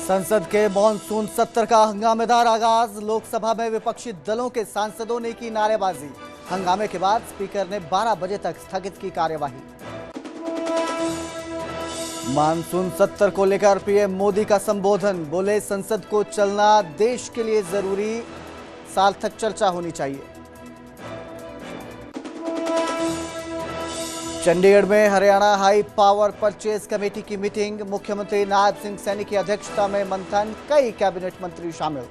संसद के मॉनसून सत्र का हंगामेदार आगाज। लोकसभा में विपक्षी दलों के सांसदों ने की नारेबाजी। हंगामे के बाद स्पीकर ने 12 बजे तक स्थगित की कार्यवाही। मानसून सत्र को लेकर पीएम मोदी का संबोधन। बोले, संसद को चलना देश के लिए जरूरी, साल तक चर्चा होनी चाहिए। चंडीगढ़ में Haryana high power purchase committee की मीटिंग। मुख्यमंत्री नायब सिंह सैनी की अध्यक्षता में मंथन। कई कैबिनेट मंत्री शामिल।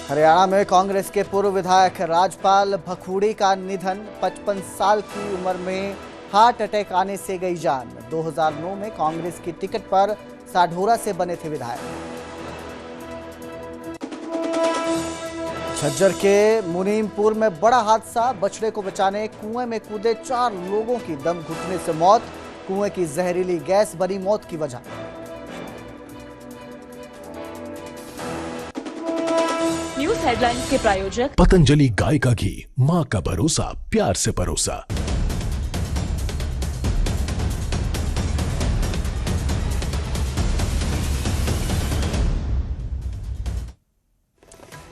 हरियाणा में कांग्रेस के पूर्व विधायक राजपाल भखूड़ी का निधन। 55 साल की उम्र में हार्ट अटैक आने से गई जान। 2009 में कांग्रेस की टिकट पर साढौरा से बने थे विधायक। झज्जर के मुनीमपुर में बड़ा हादसा। बछड़े को बचाने कुएं में कूदे 4 लोगों की दम घुटने से मौत। कुएं की जहरीली गैस बनी मौत की वजह। न्यूज हेडलाइंस के प्रायोजक पतंजलि गाय का घी, मां का भरोसा, प्यार से परोसा।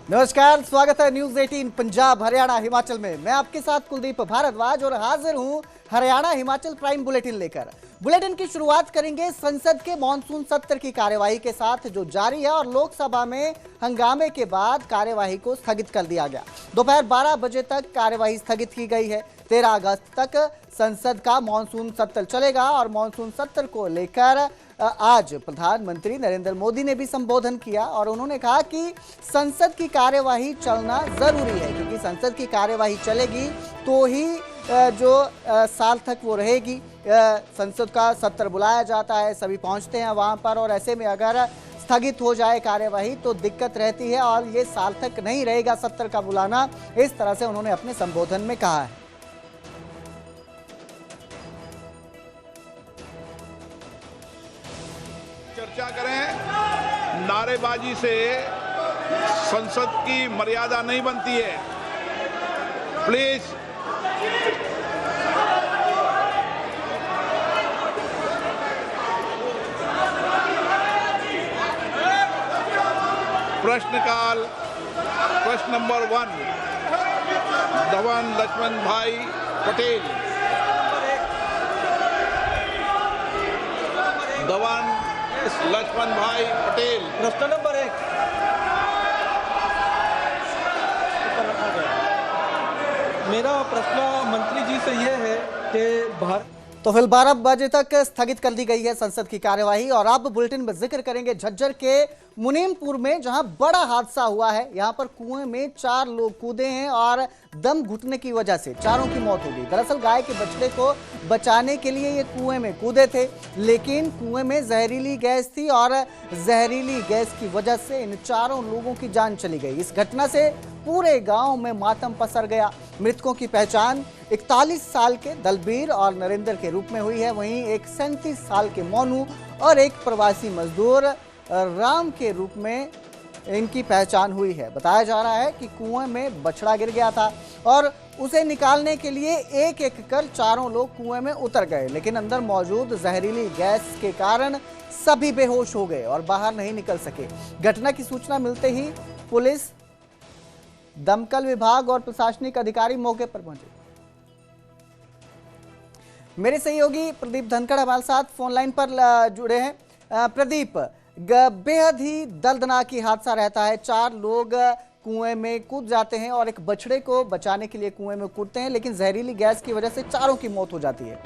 नमस्कार, स्वागत है न्यूज 18 पंजाब हरियाणा हिमाचल में। मैं आपके साथ कुलदीप भारद्वाज और हाजिर हूं हरियाणा हिमाचल प्राइम बुलेटिन लेकर। बुलेटिन की शुरुआत करेंगे संसद के मॉनसून सत्र की कार्यवाही के साथ, जो जारी है। और लोकसभा में हंगामे के बाद कार्यवाही को स्थगित कर दिया गया। दोपहर 12 बजे तक कार्यवाही स्थगित की गई है। 13 अगस्त तक संसद का मॉनसून सत्र चलेगा। और मॉनसून सत्र को लेकर आज प्रधानमंत्री नरेंद्र मोदी ने भी संबोधन किया और उन्होंने कहा कि संसद की कार्यवाही चलना जरूरी है, क्योंकि संसद की कार्यवाही चलेगी तो ही जो साल तक वो रहेगी। संसद का सत्र बुलाया जाता है, सभी पहुंचते हैं वहां पर, और ऐसे में अगर स्थगित हो जाए कार्यवाही तो दिक्कत रहती है और ये साल तक नहीं रहेगा सत्र का बुलाना। इस तरह से उन्होंने अपने संबोधन में कहा है। चर्चा करें, नारेबाजी से संसद की मर्यादा नहीं बनती है। प्लीज प्रश्नकाल। प्रश्न नंबर 1, धवन लक्ष्मण भाई पटेल। धवन लक्ष्मण भाई पटेल। प्रश्न नंबर 1। मेरा प्रश्न मंत्री जी से यह है कि तो फिर 12 बजे तक स्थगित कर दी गई है संसद की कार्यवाही। और अब बुलेटिन में जिक्र करेंगे झज्जर के मुनीमपुर में, जहां बड़ा हादसा हुआ है। यहां पर कुएं में 4 लोग कूदे हैं और दम घुटने की वजह से 4 की मौत हो गई। दरअसल गाय के बछड़े को बचाने के लिए ये कुएं में कूदे थे, लेकिन कुएं में जहरीली गैस थी और जहरीली गैस की वजह से इन 4 लोगों की जान चली गई। इस घटना से पूरे गांव में मातम पसर गया। मृतकों की पहचान 41 साल के दलबीर और नरेंद्र के रूप में हुई है। वहीं एक 37 साल के मोनू और एक प्रवासी मजदूर राम के रूप में इनकी पहचान हुई है। बताया जा रहा है कि कुएं में बछड़ा गिर गया था और उसे निकालने के लिए एक एक कर 4 लोग कुएं में उतर गए, लेकिन अंदर मौजूद जहरीली गैस के कारण सभी बेहोश हो गए और बाहर नहीं निकल सके। घटना की सूचना मिलते ही पुलिस, दमकल विभाग और प्रशासनिक अधिकारी मौके पर पहुंचे। मेरे सहयोगी प्रदीप धनखड़ हमारे साथ फोन लाइन पर जुड़े हैं। प्रदीप, बेहद ही दर्दनाक हादसा रहता है। 4 लोग कुएं में कूद जाते हैं और एक बछड़े को बचाने के लिए कुएं में कूदते हैं, लेकिन जहरीली गैस की वजह से 4 की मौत हो जाती है।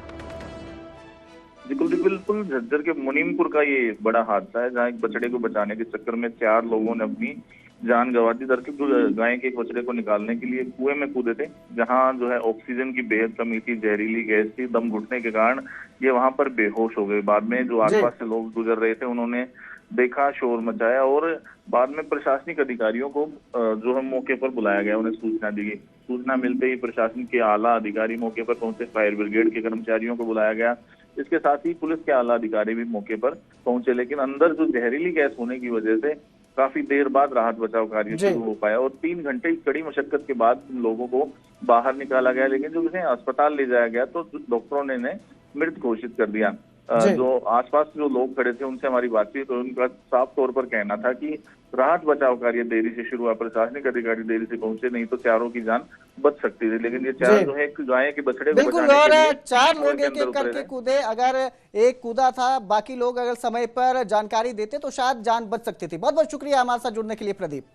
बिल्कुल झज्जर के मुनीमपुर का ये बड़ा हादसा है, जहाँ एक बछड़े को बचाने के चक्कर में 4 लोगों ने अपनी जान गंवा दी। दरअसल गाय के एक बछड़े को निकालने के लिए कुएं में कूदे थे, जहां जो है ऑक्सीजन की बेहद कमी थी, जहरीली गैस थी। दम घुटने के कारण ये वहां पर बेहोश हो गए। बाद में जो आसपास से लोग गुजर रहे थे, उन्होंने देखा, शोर मचाया और बाद में प्रशासनिक अधिकारियों को जो है मौके पर बुलाया गया, उन्हें सूचना दी गई। सूचना मिलते ही प्रशासन के आला अधिकारी मौके पर पहुंचे, फायर ब्रिगेड के कर्मचारियों को बुलाया गया। इसके साथ ही पुलिस के आला अधिकारी भी मौके पर पहुंचे, लेकिन अंदर जो जहरीली गैस होने की वजह से काफी देर बाद राहत बचाव कार्य शुरू हो पाया और 3 घंटे की कड़ी मशक्कत के बाद लोगों को बाहर निकाला गया। लेकिन जब उन्हें अस्पताल ले जाया गया तो डॉक्टरों ने मृत घोषित कर दिया। जो आसपास जो लोग खड़े थे उनसे हमारी बातचीत, तो उनका साफ तौर पर कहना था कि राहत बचाव कार्य देरी से शुरू हुआ, प्रशासनिक अधिकारी देरी से पहुंचे, नहीं तो चारों की जान बच सकती थी। लेकिन ये चार जो है एक गाय के बछड़े को बिल्कुल, बचाने और के लिए 4 कुएं लोग के एक अंदर एक उतरे करके थे। कूदे। अगर एक कूदा था, बाकी लोग अगर समय पर जानकारी देते तो शायद जान बच सकती थी। बहुत बहुत शुक्रिया हमारे साथ जुड़ने के लिए प्रदीप।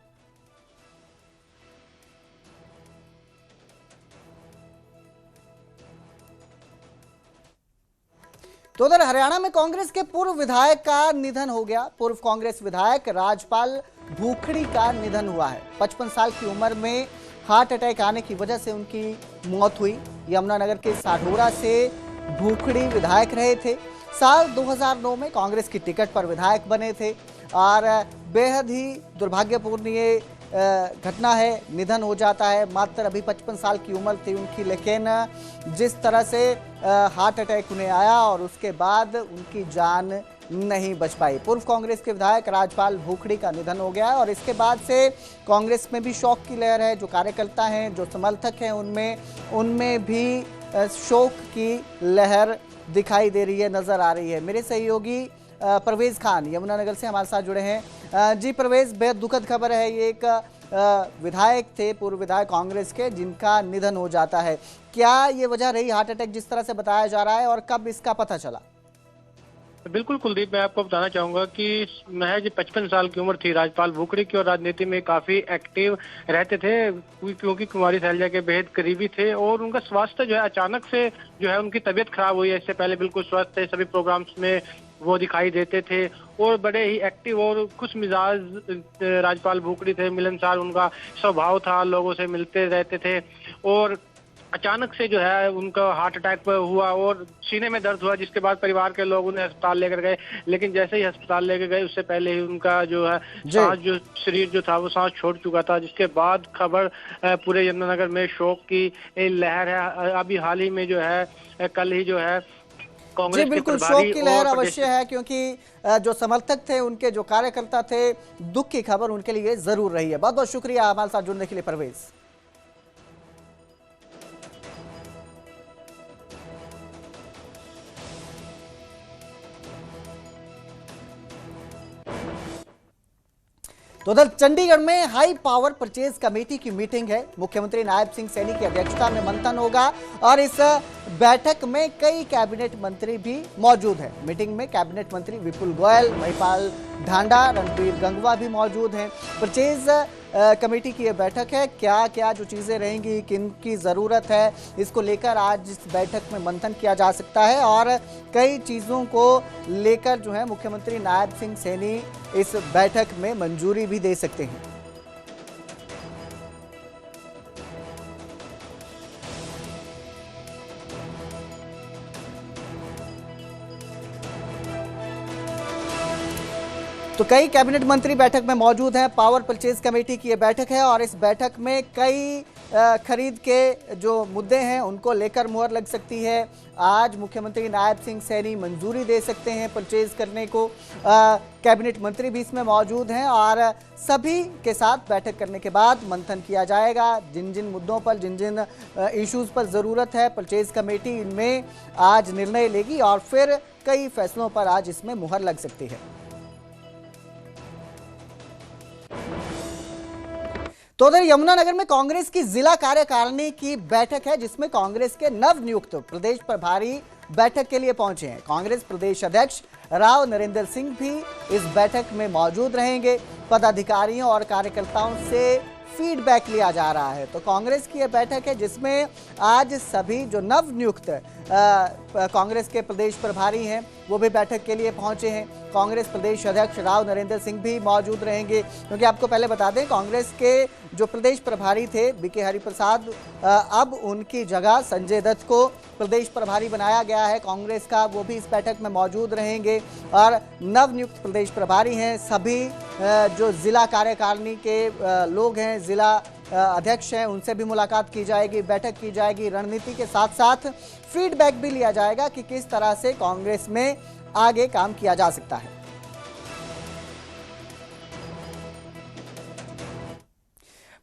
तो उधर हरियाणा में कांग्रेस के पूर्व विधायक का निधन हो गया। पूर्व कांग्रेस विधायक राजपाल भूखड़ी का निधन हुआ है। 55 साल की उम्र में हार्ट अटैक आने की वजह से उनकी मौत हुई। यमुनानगर के साढौरा से भूखड़ी विधायक रहे थे। साल 2009 में कांग्रेस की टिकट पर विधायक बने थे और बेहद ही दुर्भाग्यपूर्ण ये घटना है, निधन हो जाता है। मात्र अभी 55 साल की उम्र थी उनकी, लेकिन जिस तरह से हार्ट अटैक उन्हें आया और उसके बाद उनकी जान नहीं बच पाई। पूर्व कांग्रेस के विधायक राजपाल भूखड़ी का निधन हो गया और इसके बाद से कांग्रेस में भी शोक की लहर है। जो कार्यकर्ता हैं, जो समर्थक हैं, उनमें भी शोक की लहर दिखाई दे रही है, नजर आ रही है। मेरे सहयोगी परवेज खान यमुनानगर से हमारे साथ जुड़े हैं। जी परवेज, बेहद दुखद खबर है। ये एक विधायक थे, पूर्व विधायक कांग्रेस के, जिनका निधन हो जाता है। क्या ये वजह रही हार्ट अटैक जिस तरह से बताया जा रहा है, और कब इसका पता चला? बिल्कुल कुलदीप, मैं आपको बताना चाहूंगा कि महज 55 साल की उम्र थी राजपाल भूखड़ी की और राजनीति में काफी एक्टिव रहते थे, क्योंकि कुमारी शैलजा के बेहद करीबी थे और उनका स्वास्थ्य जो है अचानक से जो है उनकी तबीयत खराब हुई है। इससे पहले बिल्कुल स्वस्थ थे, सभी प्रोग्राम्स में वो दिखाई देते थे और बड़े ही एक्टिव और खुश मिजाज राजपाल भूखड़ी थे। मिलनसार उनका स्वभाव था, लोगों से मिलते रहते थे और अचानक से जो है उनका हार्ट अटैक हुआ और सीने में दर्द हुआ, जिसके बाद परिवार के लोग उन्हें अस्पताल लेकर गए। लेकिन जैसे ही अस्पताल लेकर गए उससे पहले ही उनका जो है सांस, जो शरीर जो था वो सांस छोड़ चुका था, जिसके बाद खबर पूरे यमुनानगर में शोक की लहर है। अभी हाल ही में जो है कल ही जो है जी बिल्कुल, शोक की लहर अवश्य है, क्योंकि जो समर्थक थे, उनके जो कार्यकर्ता थे, दुख की खबर उनके लिए जरूर रही है। बहुत बहुत शुक्रिया हमारे साथ जुड़ने के लिए परवेज। तो उधर चंडीगढ़ में हाई पावर परचेज कमेटी की मीटिंग है। मुख्यमंत्री नायब सिंह सैनी की अध्यक्षता में मंथन होगा और इस बैठक में कई कैबिनेट मंत्री भी मौजूद हैं। मीटिंग में कैबिनेट मंत्री विपुल गोयल, महिपाल ढांडा, रणबीर गंगवा भी मौजूद हैं। परचेज कमेटी की यह बैठक है। क्या क्या जो चीज़ें रहेंगी, किन की ज़रूरत है, इसको लेकर आज इस बैठक में मंथन किया जा सकता है और कई चीज़ों को लेकर जो है मुख्यमंत्री नायब सिंह सैनी इस बैठक में मंजूरी भी दे सकते हैं। तो कई कैबिनेट मंत्री बैठक में मौजूद हैं। पावर परचेज कमेटी की यह बैठक है और इस बैठक में कई खरीद के जो मुद्दे हैं उनको लेकर मुहर लग सकती है। आज मुख्यमंत्री नायब सिंह सैनी मंजूरी दे सकते हैं परचेज करने को। कैबिनेट मंत्री भी इसमें मौजूद हैं और सभी के साथ बैठक करने के बाद मंथन किया जाएगा। जिन जिन मुद्दों पर, जिन जिन इश्यूज पर ज़रूरत है, परचेज कमेटी इनमें आज निर्णय लेगी और फिर कई फैसलों पर आज इसमें मुहर लग सकती है। तो उधर यमुनानगर में कांग्रेस की जिला कार्यकारिणी की बैठक है, जिसमें कांग्रेस के नवनियुक्त प्रदेश प्रभारी बैठक के लिए पहुंचे हैं। कांग्रेस प्रदेश अध्यक्ष राव नरेंद्र सिंह भी इस बैठक में मौजूद रहेंगे। पदाधिकारियों और कार्यकर्ताओं से फीडबैक लिया जा रहा है। तो कांग्रेस की यह बैठक है जिसमें आज सभी जो नवनियुक्त कांग्रेस के प्रदेश प्रभारी हैं वो भी बैठक के लिए पहुंचे हैं। कांग्रेस प्रदेश अध्यक्ष राव नरेंद्र सिंह भी मौजूद रहेंगे, क्योंकि आपको पहले बता दें कांग्रेस के जो प्रदेश प्रभारी थे बीके हरिप्रसाद, अब उनकी जगह संजय दत्त को प्रदेश प्रभारी बनाया गया है कांग्रेस का। वो भी इस बैठक में मौजूद रहेंगे और नवनियुक्त प्रदेश प्रभारी हैं सभी जो जिला कार्यकारिणी के लोग हैं, जिला अध्यक्ष हैं, उनसे भी मुलाकात की जाएगी, बैठक की जाएगी। रणनीति के साथ साथ फीडबैक भी लिया जाएगा कि किस तरह से कांग्रेस में आगे काम किया जा सकता है।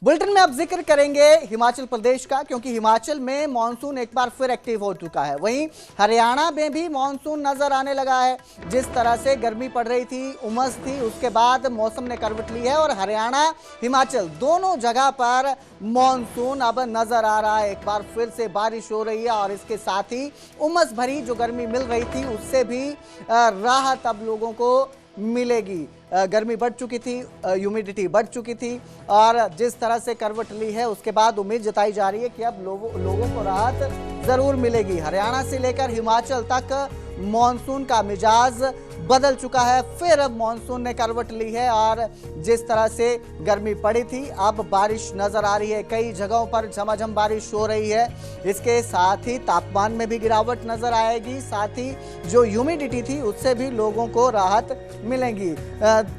बुलेटिन में अब जिक्र करेंगे हिमाचल प्रदेश का, क्योंकि हिमाचल में मानसून एक बार फिर एक्टिव हो चुका है। वहीं हरियाणा में भी मानसून नजर आने लगा है। जिस तरह से गर्मी पड़ रही थी, उमस थी, उसके बाद मौसम ने करवट ली है और हरियाणा हिमाचल दोनों जगह पर मानसून अब नजर आ रहा है। एक बार फिर से बारिश हो रही है और इसके साथ ही उमस भरी जो गर्मी मिल रही थी उससे भी राहत अब लोगों को मिलेगी। गर्मी बढ़ चुकी थी, ह्यूमिडिटी बढ़ चुकी थी और जिस तरह से करवट ली है उसके बाद उम्मीद जताई जा रही है कि अब लोगों को राहत जरूर मिलेगी। हरियाणा से लेकर हिमाचल तक मॉनसून का मिजाज बदल चुका है। फिर अब मॉनसून ने करवट ली है और जिस तरह से गर्मी पड़ी थी अब बारिश नजर आ रही है। कई जगहों पर झमाझम बारिश हो रही है। इसके साथ ही तापमान में भी गिरावट नजर आएगी, साथ ही जो ह्यूमिडिटी थी उससे भी लोगों को राहत मिलेगी।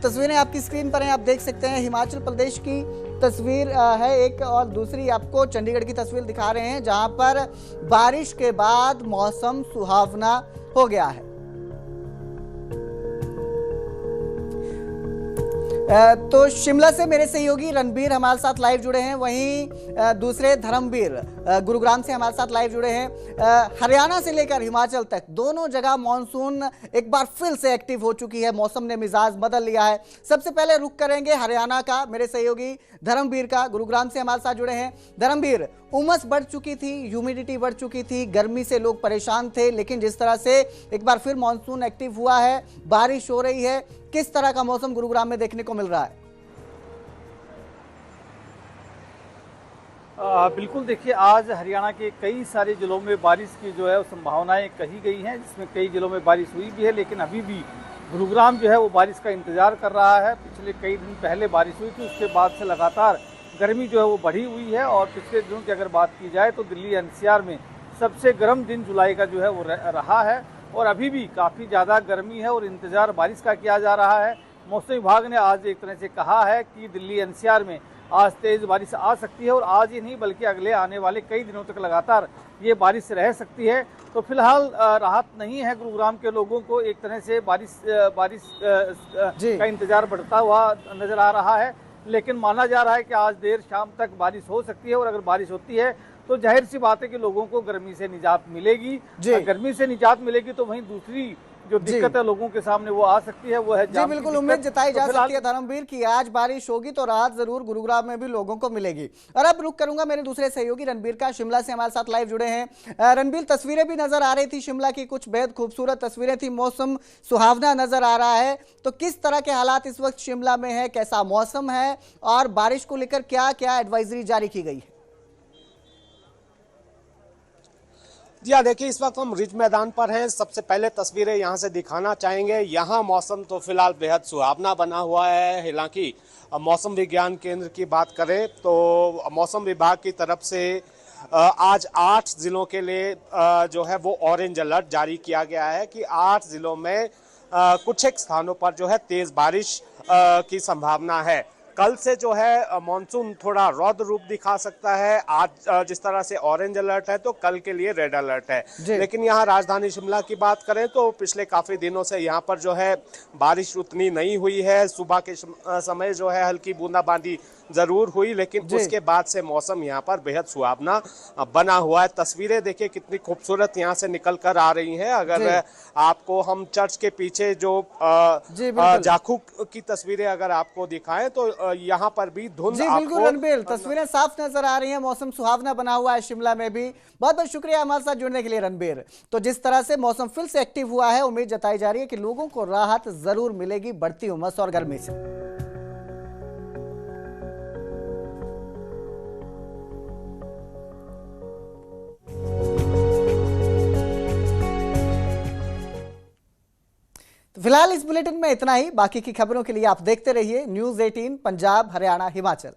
तस्वीरें आपकी स्क्रीन पर हैं, आप देख सकते हैं। हिमाचल प्रदेश की तस्वीर है एक और दूसरी आपको चंडीगढ़ की तस्वीर दिखा रहे हैं, जहां पर बारिश के बाद मौसम सुहावना हो गया है। तो शिमला से मेरे सहयोगी रणबीर हमारे साथ लाइव जुड़े हैं, वहीं दूसरे धर्मवीर गुरुग्राम से हमारे साथ लाइव जुड़े हैं। हरियाणा से लेकर हिमाचल तक दोनों जगह मॉनसून एक बार फिर से एक्टिव हो चुकी है। मौसम ने मिजाज बदल लिया है। सबसे पहले रुख करेंगे हरियाणा का, मेरे सहयोगी धर्मवीर का, गुरुग्राम से हमारे साथ जुड़े हैं। धर्मवीर, उमस बढ़ चुकी थी, ह्यूमिडिटी बढ़ चुकी थी, गर्मी से लोग परेशान थे, लेकिन जिस तरह से एक बार फिर मॉनसून एक्टिव हुआ है, बारिश हो रही है, किस तरह का मौसम गुरुग्राम में देखने को मिल रहा है? बिल्कुल, देखिए आज हरियाणा के कई सारे जिलों में बारिश की जो है संभावनाएं कही गई हैं, जिसमें कई जिलों में बारिश हुई भी है, लेकिन अभी भी गुरुग्राम जो है वो बारिश का इंतजार कर रहा है। पिछले कई दिन पहले बारिश हुई थी, उसके बाद से लगातार गर्मी जो है वो बढ़ी हुई है और पिछले दिनों की अगर बात की जाए तो दिल्ली एनसीआर में सबसे गर्म दिन जुलाई का जो है वो रहा है और अभी भी काफ़ी ज़्यादा गर्मी है और इंतज़ार बारिश का किया जा रहा है। मौसम विभाग ने आज एक तरह से कहा है कि दिल्ली एनसीआर में आज तेज़ बारिश आ सकती है और आज ही नहीं बल्कि अगले आने वाले कई दिनों तक लगातार ये बारिश रह सकती है। तो फिलहाल राहत नहीं है गुरुग्राम के लोगों को, एक तरह से बारिश का इंतज़ार बढ़ता हुआ नज़र आ रहा है, लेकिन माना जा रहा है कि आज देर शाम तक बारिश हो सकती है और अगर बारिश होती है तो जाहिर सी बात है कि लोगों को गर्मी से निजात मिलेगी। गर्मी से निजात मिलेगी तो वहीं दूसरी जो दिक्कत है लोगों के सामने वो आ सकती है, वो है जी बिल्कुल, उम्मीद जताई जा सकती है धर्मवीर की आज बारिश होगी तो राहत जरूर गुरुग्राम में भी लोगों को मिलेगी। और अब रुक करूंगा मेरे दूसरे सहयोगी रणबीर का, शिमला से हमारे साथ लाइव जुड़े हैं। रणबीर, तस्वीरें भी नजर आ रही थी शिमला की, कुछ बेहद खूबसूरत तस्वीरें थी, मौसम सुहावना नजर आ रहा है, तो किस तरह के हालात इस वक्त शिमला में है, कैसा मौसम है और बारिश को लेकर क्या क्या एडवाइजरी जारी की गई है? जी हाँ, देखिए इस वक्त हम रिज मैदान पर हैं। सबसे पहले तस्वीरें यहाँ से दिखाना चाहेंगे। यहाँ मौसम तो फिलहाल बेहद सुहावना बना हुआ है। हालांकि मौसम विज्ञान केंद्र की बात करें तो मौसम विभाग की तरफ से आज 8 जिलों के लिए जो है वो ऑरेंज अलर्ट जारी किया गया है कि 8 जिलों में कुछ एक स्थानों पर जो है तेज बारिश की संभावना है। कल से जो है मॉनसून थोड़ा रौद्र रूप दिखा सकता है। आज जिस तरह से ऑरेंज अलर्ट है तो कल के लिए रेड अलर्ट है। लेकिन यहाँ राजधानी शिमला की बात करें तो पिछले काफी दिनों से यहाँ पर जो है बारिश उतनी नहीं हुई है। सुबह के समय जो है हल्की बूंदाबांदी जरूर हुई, लेकिन उसके बाद से मौसम यहाँ पर बेहद सुहावना बना हुआ है। तस्वीरें देखिए कितनी खूबसूरत यहाँ से निकल कर आ रही हैं। अगर आपको हम चर्च के पीछे जो जाखू की तस्वीरें अगर आपको दिखाएं तो यहाँ पर भी धुंध बिल्कुल रणबीर, तस्वीरें साफ नजर आ रही हैं, मौसम सुहावना बना हुआ है शिमला में भी। बहुत बहुत शुक्रिया हमारे साथ जुड़ने के लिए रणबीर। तो जिस तरह से मौसम फिर से एक्टिव हुआ है, उम्मीद जताई जा रही है कि लोगों को राहत जरूर मिलेगी बढ़ती उमस और गर्मी से। फिलहाल इस बुलेटिन में इतना ही। बाकी की खबरों के लिए आप देखते रहिए न्यूज़ 18 पंजाब हरियाणा हिमाचल।